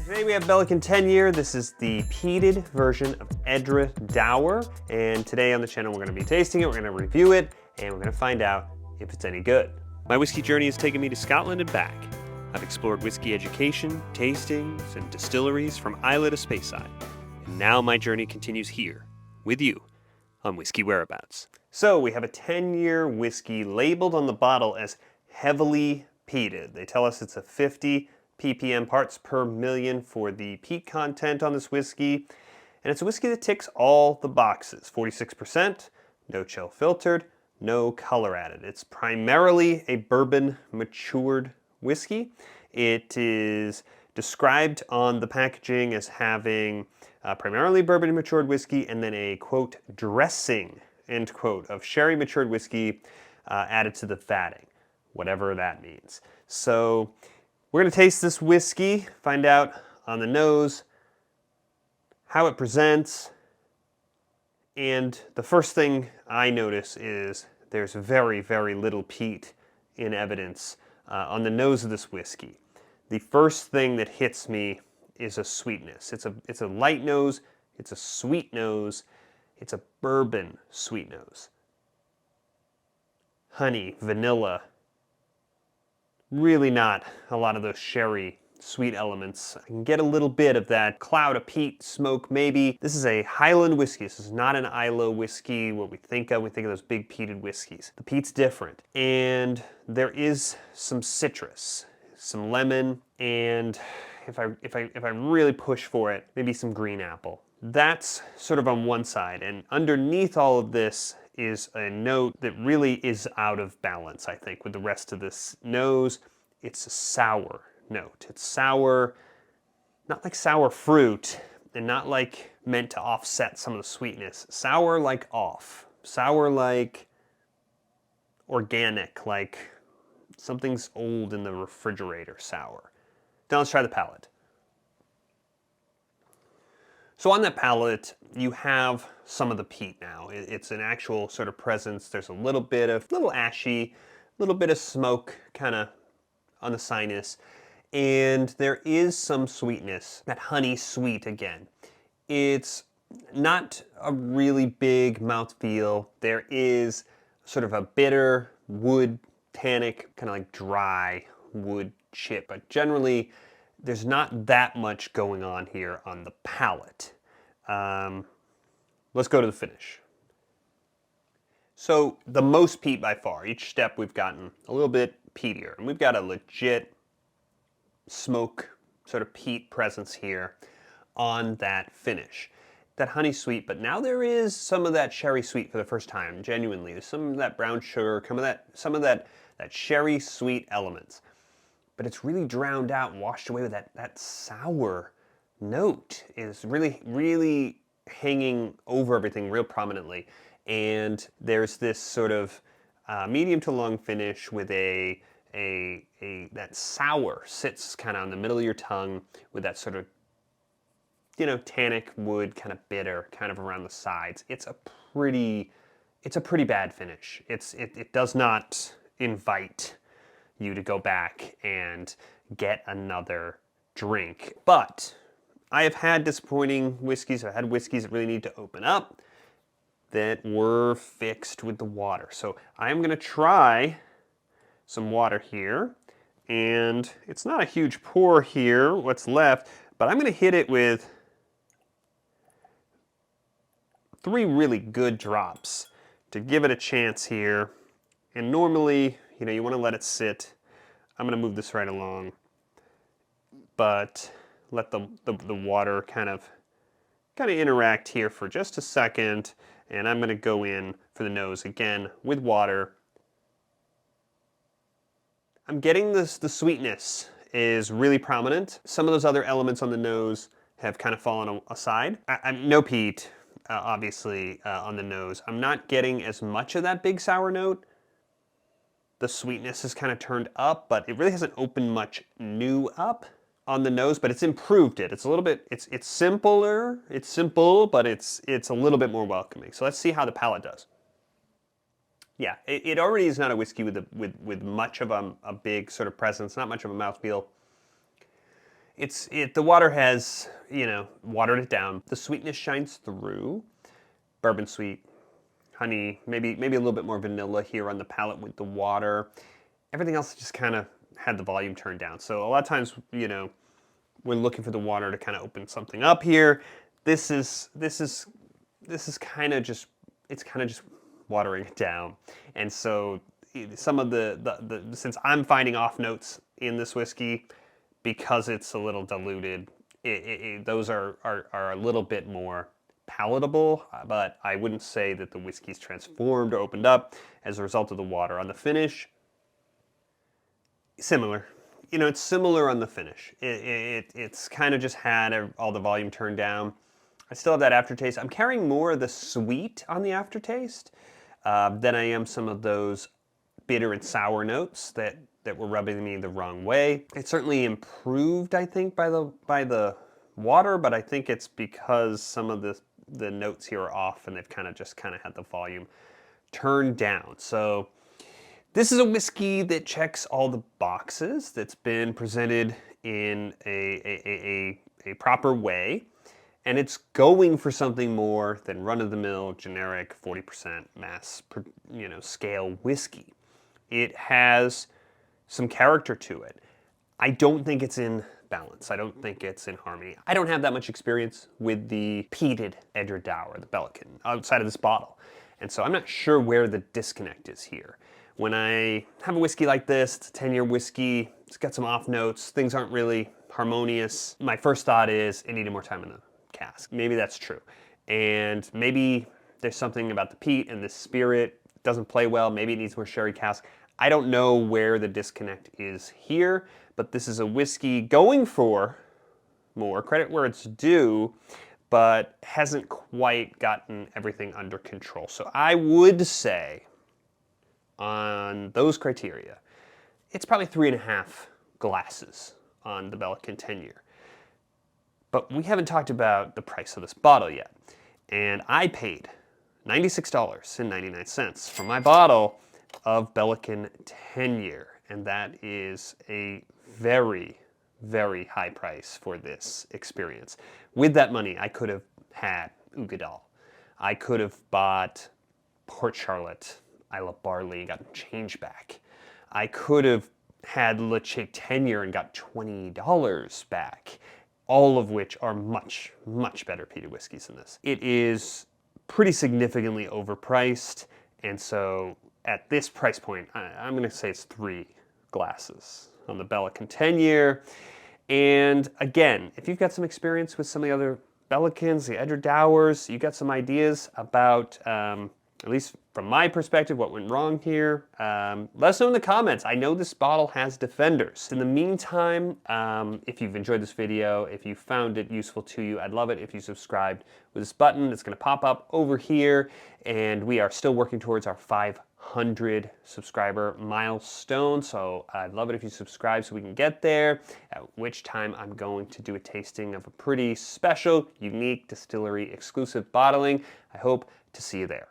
Today we have Ballechin 10-year. This is the peated version of Edradour. And today on the channel we're going to be tasting it, we're going to review it, and we're going to find out if it's any good. My whiskey journey has taken me to Scotland and back. I've explored whiskey education, tastings, and distilleries from Islay to Speyside. And now my journey continues here, with you, on Whiskey Whereabouts. So we have a 10-year whiskey labeled on the bottle as heavily peated. They tell us it's a 50 ppm parts per million for the peat content on this whiskey. And it's a whiskey that ticks all the boxes. 46%, no chill filtered, no color added. It's primarily a bourbon matured whiskey. It is described on the packaging as having primarily bourbon matured whiskey and then a, quote, dressing, end quote, of sherry matured whiskey added to the fatting, whatever that means. So we're going to taste this whiskey, find out on the nose how it presents, and the first thing I notice is there's very, very little peat in evidence on the nose of this whiskey. The first thing that hits me is a sweetness. It's a light nose, it's a sweet nose, it's a bourbon sweet nose. Honey, vanilla, really not a lot of those sherry sweet elements. I can get a little bit of that cloud of peat, smoke maybe. This is a Highland whiskey. This is not an Islay whiskey, what we think of those big peated whiskeys. The peat's different. And there is some citrus, some lemon, and if I really push for it, maybe some green apple. That's sort of on one side, and underneath all of this is a note that really is out of balance, I think, with the rest of this nose. It's a sour note. It's sour, not like sour fruit, and not like meant to offset some of the sweetness. Sour like off. Sour like organic, like something's old in the refrigerator sour. Now let's try the palate. So on that palate, you have some of the peat now. It's an actual sort of presence. There's a little ashy, a little bit of smoke kind of on the sinus. And there is some sweetness, that honey sweet again. It's not a really big mouthfeel. There is sort of a bitter wood tannic, kind of like dry wood chip, but generally there's not that much going on here on the palate. Let's go to the finish. So the most peat by far. Each step we've gotten a little bit peatier, and we've got a legit smoke sort of peat presence here on that finish. That honey sweet, but now there is some of that sherry sweet for the first time, genuinely. There's some of that brown sugar, some of that sherry sweet elements. But it's really drowned out and washed away with that sour note is really, really hanging over everything real prominently. And there's this sort of medium to long finish with that sour sits kind of on the middle of your tongue with that sort of, tannic wood, kind of bitter, kind of around the sides. It's a pretty bad finish. It does not invite you to go back and get another drink. But I have had disappointing whiskeys. I've had whiskeys that really need to open up that were fixed with the water. So I'm going to try some water here. And it's not a huge pour here, what's left, but I'm going to hit it with 3 really good drops to give it a chance here. And normally, you want to let it sit. I'm going to move this right along, but let the water kind of interact here for just a second, and I'm going to go in for the nose again with water. I'm getting the sweetness is really prominent. Some of those other elements on the nose have kind of fallen aside. No peat, obviously, on the nose. I'm not getting as much of that big sour note. The sweetness is kind of turned up, but it really hasn't opened much new up on the nose, but it's improved it. It's a little bit, it's simpler, it's simple, but it's a little bit more welcoming. So let's see how the palate does. Yeah, it already is not a whiskey with much of a big sort of presence, not much of a mouthfeel. The water has, you know, watered it down. The sweetness shines through. Bourbon sweet, honey, maybe a little bit more vanilla here on the palate with the water. Everything else just kind of had the volume turned down. So a lot of times, you know, we're looking for the water to kind of open something up here. This is kind of just, it's kind of just watering it down. And so some of since I'm finding off notes in this whiskey, because it's a little diluted, those are a little bit more palatable, but I wouldn't say that the whiskey's transformed or opened up as a result of the water. On the finish, similar. You know, it's similar on the finish. It's kind of just had all the volume turned down. I still have that aftertaste. I'm carrying more of the sweet on the aftertaste than I am some of those bitter and sour notes that were rubbing me the wrong way. It certainly improved, I think, by the water, but I think it's because some of the notes here are off and they've kind of had the volume turned down. So this is a whiskey that checks all the boxes, that's been presented in a proper way, and it's going for something more than run-of-the-mill, generic, 40% mass, you know, scale whiskey. It has some character to it. I don't think it's in balance. I don't think it's in harmony. I don't have that much experience with the peated Edradour, the Ballechin, outside of this bottle. And so I'm not sure where the disconnect is here. When I have a whiskey like this, it's a 10-year whiskey, it's got some off notes, things aren't really harmonious, my first thought is it needed more time in the cask. Maybe that's true. And maybe there's something about the peat and the spirit doesn't play well. Maybe it needs more sherry cask. I don't know where the disconnect is here, but this is a whiskey going for more, credit where it's due, but hasn't quite gotten everything under control. So I would say, on those criteria, it's probably 3.5 glasses on the Ballechin 10-year. But we haven't talked about the price of this bottle yet. And I paid $96.99 for my bottle of Ballechin 10-year. And that is a very, very high price for this experience. With that money, I could have had Ugadal. I could have bought Port Charlotte, Isle of Barley, and gotten change back. I could have had Le Chic 10-year and got $20 back, all of which are much, much better peated whiskeys than this. It is pretty significantly overpriced, and so at this price point, I'm going to say it's 3 glasses on the Ballechin 10-year. And again, if you've got some experience with some of the other Ballekhins, the Edradours, you got some ideas about, at least from my perspective, what went wrong here, let us know in the comments. I know this bottle has defenders. In the meantime, if you've enjoyed this video, if you found it useful to you, I'd love it if you subscribed with this button. It's going to pop up over here, and we are still working towards our 500 subscriber milestone, so I'd love it if you subscribe so we can get there, at which time I'm going to do a tasting of a pretty special, unique distillery exclusive bottling. I hope to see you there.